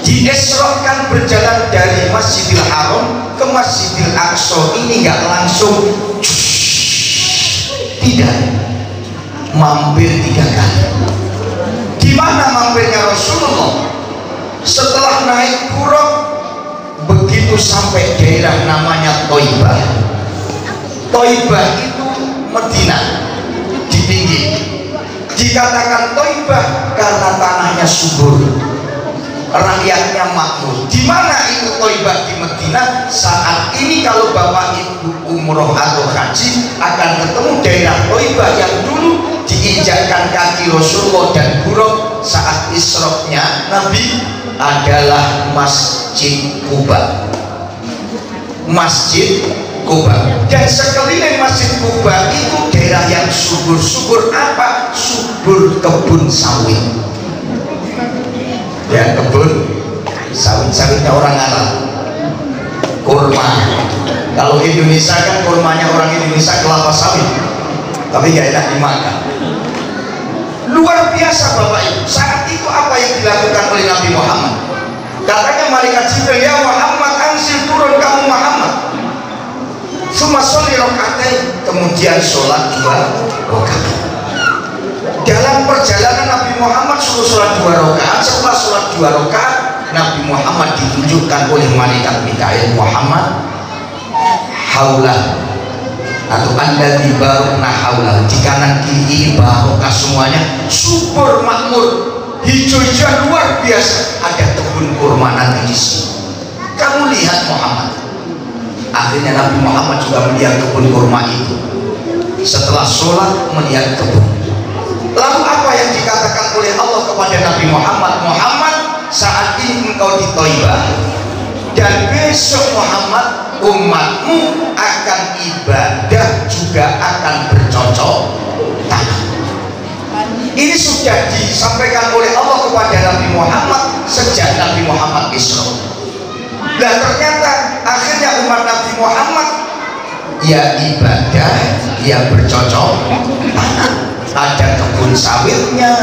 diesrokan berjalan dari Masjidil Haram ke Masjidil Aqsa. Ini nggak langsung, tidak, mampir 3 kali. Di mana mampirnya Rasulullah? Setelah naik Buraq, begitu sampai daerah namanya Thaibah. Thaibah itu Madinah di pinggir. Dikatakan Thaibah karena tanahnya subur, rakyatnya makmur. Di mana itu Thaibah? Di Madinah. Saat ini kalau bapak ibu umroh atau haji akan ketemu daerah Thaibah yang dulu diinjakkan kaki Rasulullah dan Buraq saat Isra-nya Nabi adalah Masjid Quba. Masjid Quba, dan sekeliling Masjid Quba itu daerah yang subur. Apa? Subur kebun sawit. Ya, kebun sawitnya orang Arab. Kurma. Kalau Indonesia kan kurmanya orang Indonesia kelapa sawit, tapi gak enak dimakan. Luar biasa Bapak Ibu. Saat itu apa yang dilakukan oleh Nabi Muhammad? Katanya malaikat Jibril, ya Muhammad, anzil, turun kamu Muhammad. Suma sholli rakaatain, kemudian sholat 2 rakaat. Dalam perjalanan Nabi Muhammad suruh sholat 2 rakaat. Setelah sholat 2 rakaat, Nabi Muhammad ditunjukkan oleh malaikat Mikail, Muhammad, haulah, atau anda di barokna haulah, di kanan kiri ini barokah semuanya, subur makmur, hijau-hijau luar biasa, ada kebun kurma nanti di sini. Kamu lihat Muhammad. Akhirnya Nabi Muhammad juga melihat kebun kurma itu. Setelah sholat melihat kebun. Lalu apa yang dikatakan oleh Allah kepada Nabi Muhammad? Muhammad, saat ini engkau di Thaibah, dan besok Muhammad, umatmu akan ibadah juga akan bercocok tanam. Ini sudah disampaikan oleh Allah kepada Nabi Muhammad sejak Nabi Muhammad Isra. Nah ternyata akhirnya umat Nabi Muhammad ya ibadah, ya bercocok tanam. Ada kebun sawitnya,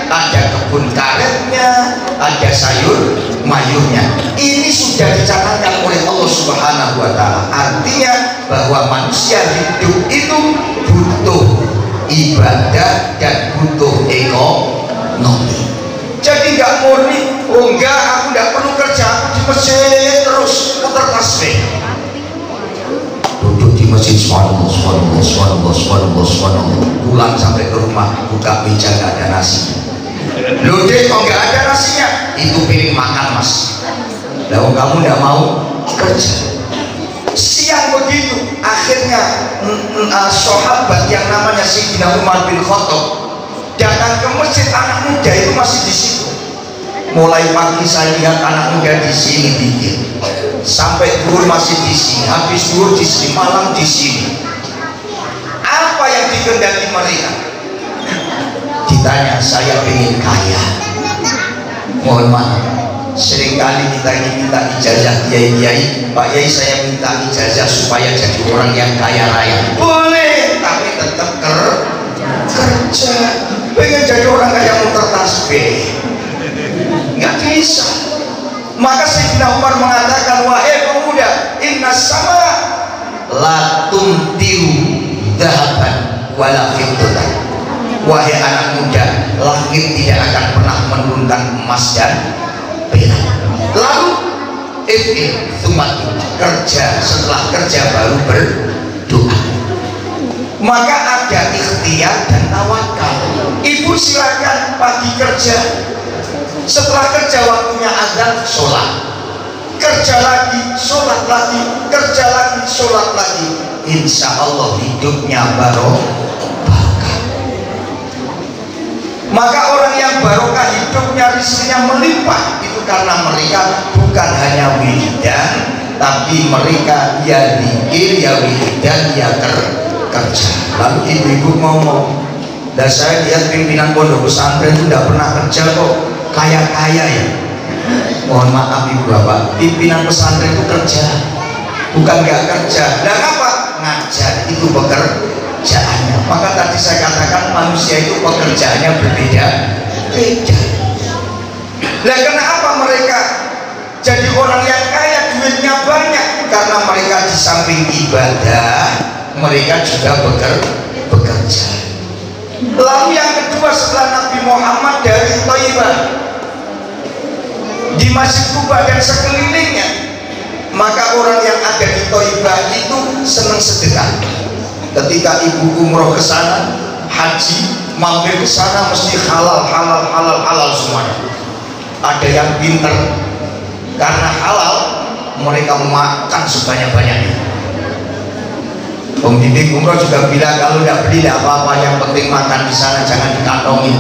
ada kebun karetnya, ada sayur mayurnya. Ini sudah dicatatkan oleh Allah Subhanahu wa Ta'ala. Artinya bahwa manusia hidup itu butuh ibadah dan butuh ekonomi. Jadi nggak murni, oh enggak, aku nggak perlu kerja, aku di masjid terus putar tasbih. Duduk di masjid, subhanallah, pulang sampai ke rumah buka meja nggak ada nasi. Loh deh, kok nggak ada nasinya? Itu piring makan mas. Lalu kamu nggak mau kerja. Siang begitu, akhirnya sahabat yang namanya Sayyidina Umar bin Khattab datang ke masjid. Anak muda itu masih di situ. Mulai pagi saya lihat anak muda di sini dikit, sampai zuhur masih di sini, habis zuhur di sini, malam di sini. Apa yang dikehendaki mereka? Ditanya, saya ingin kaya. Mohon maaf, seringkali kita ini minta ijazah kiai-kiai, Pak Yai saya minta ijazah supaya jadi orang yang kaya raya. Boleh, tapi tetap kerja. kerja, pengen jadi orang kayak muter tasbih, nggak bisa. Maka Sayyidina Umar mengatakan, wahai pemuda, inna sama la tumtiru dhahaban wala fiddatan. Wahai anak muda, langit tidak akan pernah menurunkan emas dan perak. Lalu kerja, setelah kerja baru berdoa. Maka ada ikhtiar dan tawakal. Ibu silakan pagi kerja, setelah kerja waktunya azan sholat, kerja lagi sholat lagi, kerja lagi sholat lagi, insya Allah hidupnya barokah. Maka orang yang barokah hidupnya, rizkinya melimpah, itu karena mereka bukan hanya wiridan, tapi mereka ya zikir, ya wiridan, ya kerja. Lalu ibu-ibu ngomong, dan saya lihat pimpinan pondok pesantren itu tidak pernah kerja kok, kaya-kaya ya. Mohon maaf ibu bapak, pimpinan pesantren itu kerja, bukan nggak kerja. Dan apa? Ngajar itu pekerjaannya. Maka tadi saya katakan manusia itu pekerjaannya berbeda-beda. Nah, kenapa mereka jadi orang yang kaya, duitnya banyak? Karena mereka di samping ibadah, mereka juga bekerja. Lalu yang kedua, setelah Nabi Muhammad dari Thaibah di Masjid Kuba dan sekelilingnya, maka orang yang ada di Thaibah itu senang sedekah. Ketika ibu umroh ke sana, haji, mampir ke sana mesti halal semuanya. Ada yang pinter, karena halal mereka makan sebanyak-banyaknya. Pembimbing umroh juga bilang kalau tidak beli tidak apa-apa, yang penting makan di sana, jangan dikantongin.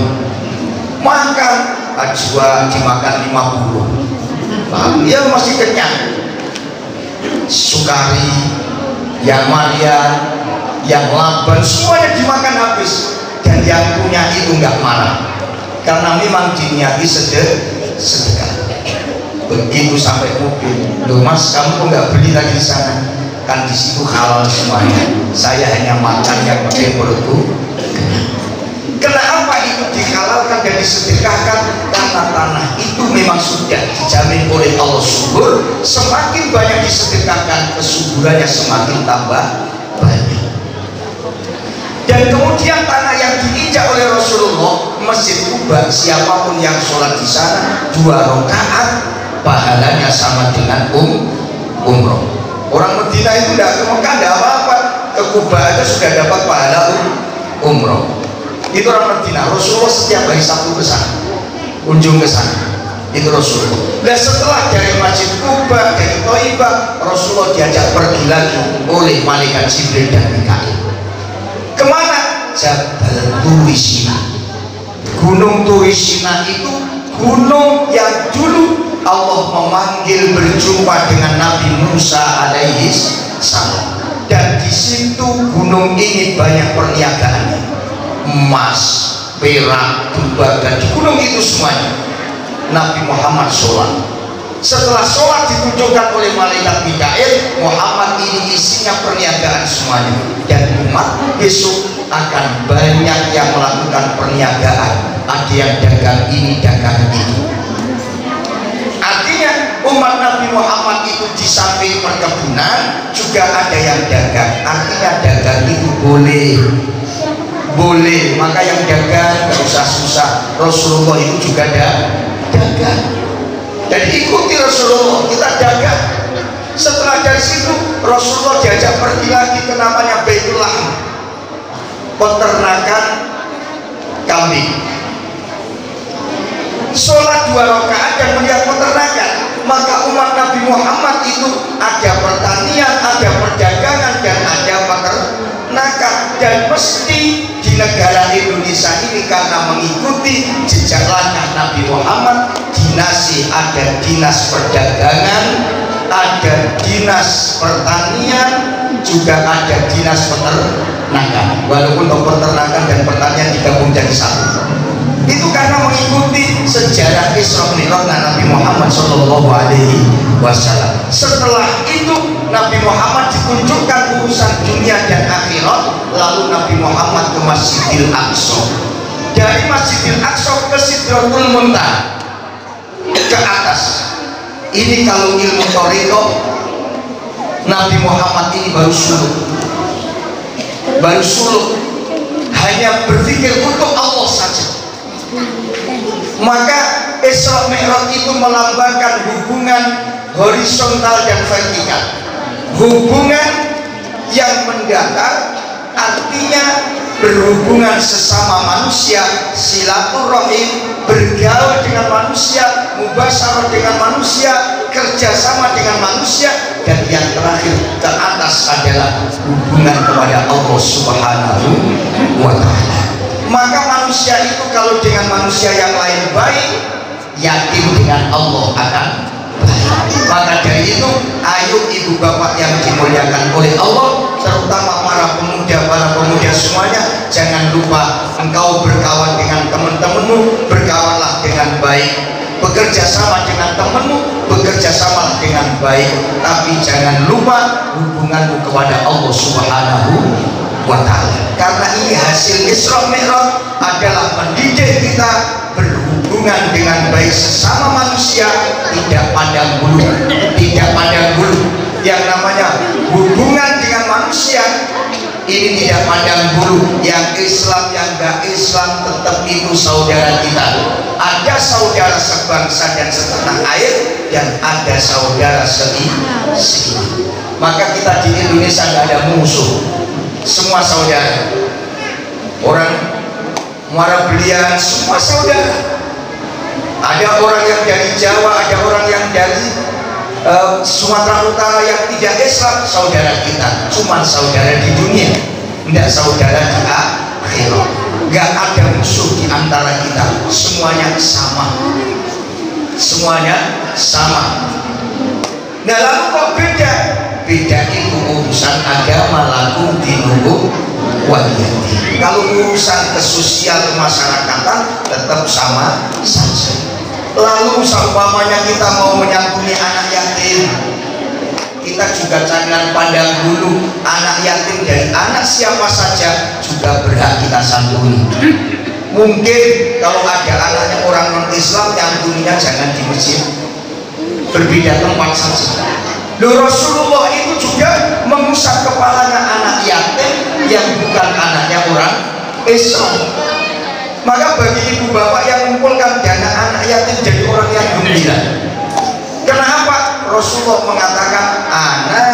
Makan, ajwa dimakan 50, ya masih kenyang. Sukari, yang Maria, yang Laban, semuanya dimakan habis, dan yang punya itu nggak marah, karena memang diniati sedekah. Begitu sampai mobil, loh mas, kamu kok nggak beli lagi di sana? Kan di situ halal semuanya, saya hanya makan yang penting perutku. Kenapa itu dihalalkan dan disedekahkan? Karena tanah itu memang sudah dijamin oleh Allah subur. Semakin banyak disedekahkan, kesuburannya semakin tambah banyak. Dan kemudian tanah yang diinjak oleh Rasulullah, Masjid Kuba, siapapun yang sholat di sana 2 rakaat, pahalanya sama dengan umroh. Orang Medina itu tidak ke Mekah, tidak apa-apa, ke Kuba aja sudah dapat pahala umroh. Itu orang Medina. Rasulullah setiap hari Sabtu ke sana, kunjung ke sana. Itu Rasulullah. Dan setelah dari Masjid Kuba, dari Thaibah, Rasulullah diajak pergi lagi oleh malaikat Jibril dan Mikail. Kemana? Jabal Turisina. Gunung Turisina itu gunung yang dulu Allah memanggil berjumpa dengan Nabi Musa alaihi salam. Dan di situ gunung ini banyak perniagaannya, emas, perak, tembaga, di gunung itu semuanya. Nabi Muhammad sholat. Setelah sholat ditunjukkan oleh malaikat Mikail, Muhammad ini isinya perniagaan semuanya. Dan umat besok akan banyak yang melakukan perniagaan. Ada yang dagang ini, dagang itu. Artinya umat Nabi Muhammad itu di samping perkebunan juga ada yang dagang. Artinya dagang itu boleh. Maka yang dagang gak usah susah. Rasulullah itu juga dagang. Dan ikuti Rasulullah, kita dagang. Setelah dari situ Rasulullah diajak pergi lagi ke namanya Baitul Lahm, peternakan kambing. Sholat 2 rakaat dan melihat peternakan. Maka umat Nabi Muhammad itu ada pertanian, ada perdagangan, dan ada peternakan. Dan mesti di negara Indonesia ini karena mengikuti jejak langkah Nabi Muhammad, dinasti ada dinas perdagangan, ada dinas pertanian, juga ada dinas peternakan. Walaupun peternakan dan pertanian digabung jadi satu. Itu karena mengikuti sejarah Isra Mi'raj Nabi Muhammad SAW. Setelah itu Nabi Muhammad ditunjukkan urusan dunia dan akhirat, lalu Nabi Muhammad ke Masjidil Aqsa. Dari Masjidil Aqsa ke Sidratul Muntaha, ke atas. Ini kalau ilmu thariqah, Nabi Muhammad ini baru suluk, hanya berpikir untuk Allah saja. Maka Isra Mi'raj itu melambangkan hubungan horizontal dan vertikal, hubungan yang mendatar, artinya berhubungan sesama manusia, silaturahim, bergaul dengan manusia, mubasyarah dengan manusia, kerjasama dengan manusia, dan yang terakhir ke atas adalah hubungan kepada Allah Subhanahu wa Ta'ala. Maka manusia itu kalau dengan manusia yang lain baik, yakin dengan Allah akan baik. Maka dari itu, ayo ibu bapak yang dimuliakan oleh Allah, terutama para pemuda semuanya, jangan lupa engkau berkawan dengan teman-temanmu, berkawanlah dengan baik, bekerja sama dengan temanmu, bekerja sama dengan baik, tapi jangan lupa hubunganmu kepada Allah Subhanahu wa Ta'ala. Karena ini hasil Isra Mi'raj adalah mendidik kita berhubungan dengan baik sesama manusia, tidak pandang bulu, tidak pandang bulu. Yang namanya hubungan dengan manusia ini tidak pandang bulu, yang Islam yang enggak Islam tetap itu saudara kita. Ada saudara sebangsa dan setanah air, dan ada saudara seiman. Maka kita di Indonesia nggak ada musuh, semua saudara. Orang Muara Belian semua saudara. Ada orang yang dari Jawa, ada orang yang dari Sumatera Utara yang tidak Islam, saudara kita, cuma saudara di dunia, tidak saudara di akhirat. Gak ada musuh di antara kita, semuanya sama, semuanya sama. Nah lalu kok beda? Beda itu urusan agama, lakum dinukum waliyadin. Kalau urusan kesosial kemasyarakatan tetap sama saja. Lalu seumpamanya kita mau menyantuni anak yatim, kita juga jangan pandang dulu anak yatim dari anak siapa saja juga berhak kita santuni. Mungkin kalau ada anaknya orang non Islam, nyantuninya jangan di masjid, berbeda tempat saja. Loh, Rasulullah itu juga mengusap kepalanya anak yatim yang bukan anaknya orang Islam. Maka bagi ibu bapak yang mengumpulkan dana anak yatim jadi orang yang gembira. Kenapa? Rasulullah mengatakan ana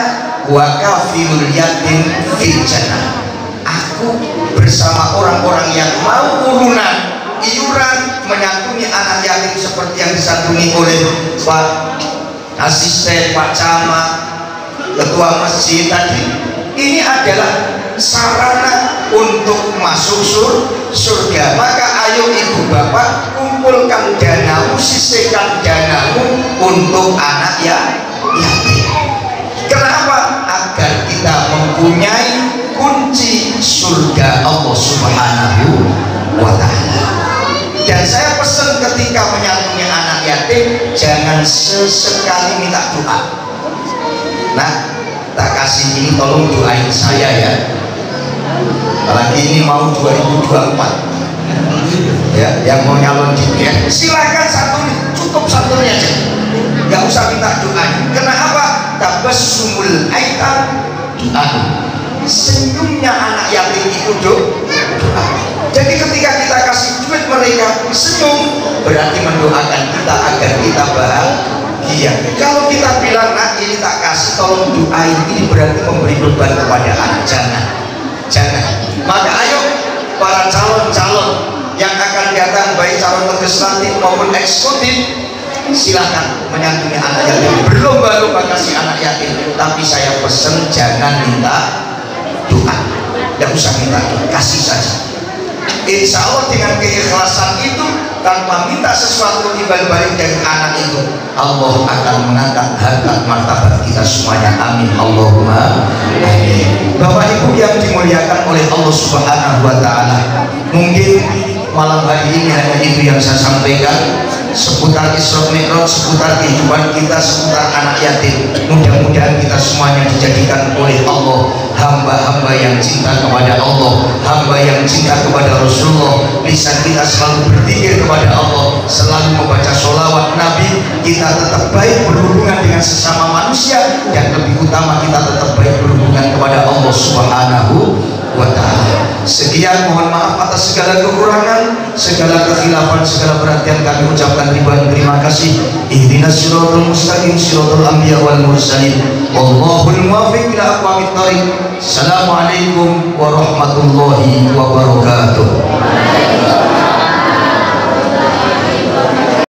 wa kafilul yatim fil jannah. Aku bersama orang-orang yang mau urunan iuran menyantuni anak yatim seperti yang disantuni oleh Pak Asisten, Pak Camat, Ketua Masjid tadi. Ini adalah sarana untuk masuk surga. Maka ayo ibu bapak kumpulkan danamu, sisihkan danamu untuk anak yatim. Kenapa? Agar kita mempunyai kunci surga Allah Subhanahu wa Ta'ala. Dan saya pesan ketika menyantuni anak yatim, jangan sesekali minta doa. Nah, tak kasih ini tolong doain saya ya, apalagi ini mau 2024 ya, yang mau nyalon juga silakan cukup satunya aja, nggak usah minta doanya. Kenapa? Tabassumul aitam senyumnya anak yatim itu doa. Jadi ketika kita kasih duit mereka senyum, berarti mendoakan kita agar kita bahagia. Kalau kita bilang nak ini tak kasih tolong doain, ini berarti memberi beban kepada anak. Jangan. Maka ayo para calon-calon yang akan datang, baik calon legislatif maupun eksekutif, silakan menyantuni anak yatim, berlomba-lomba kasih anak yatim. Tapi saya pesen jangan minta doa, tidak usah minta doa, kasih saja. Insya Allah dengan keikhlasan itu, tanpa minta sesuatu timbal balik dari anak itu, Allah akan mengangkat harkat martabat kita semuanya. Amin Allahumma amin. Bapak Ibu yang dimuliakan oleh Allah Subhanahu wa Ta'ala, mungkin malam hari ini hanya itu yang saya sampaikan. seputar Isra Mi'raj, seputar kehidupan kita, seputar anak yatim. Mudah-mudahan kita semuanya dijadikan oleh Allah hamba-hamba yang cinta kepada Allah, hamba yang cinta kepada Rasulullah. Lisan kita selalu berzikir kepada Allah, selalu membaca sholawat Nabi. Kita tetap baik berhubungan dengan sesama manusia, dan lebih utama kita tetap baik berhubungan kepada Allah Subhanahu wa ta'ala. Sekian, mohon maaf atas segala kekurangan, segala kekhilafan, segala perhatian kami ucapkan ribuan terima kasih. Ihdinas siratal mustaqim, siratal anbiya wal mursalin. Wallahul muwaffiq ila aqwamit thoriq. Assalamualaikum warahmatullahi wabarakatuh.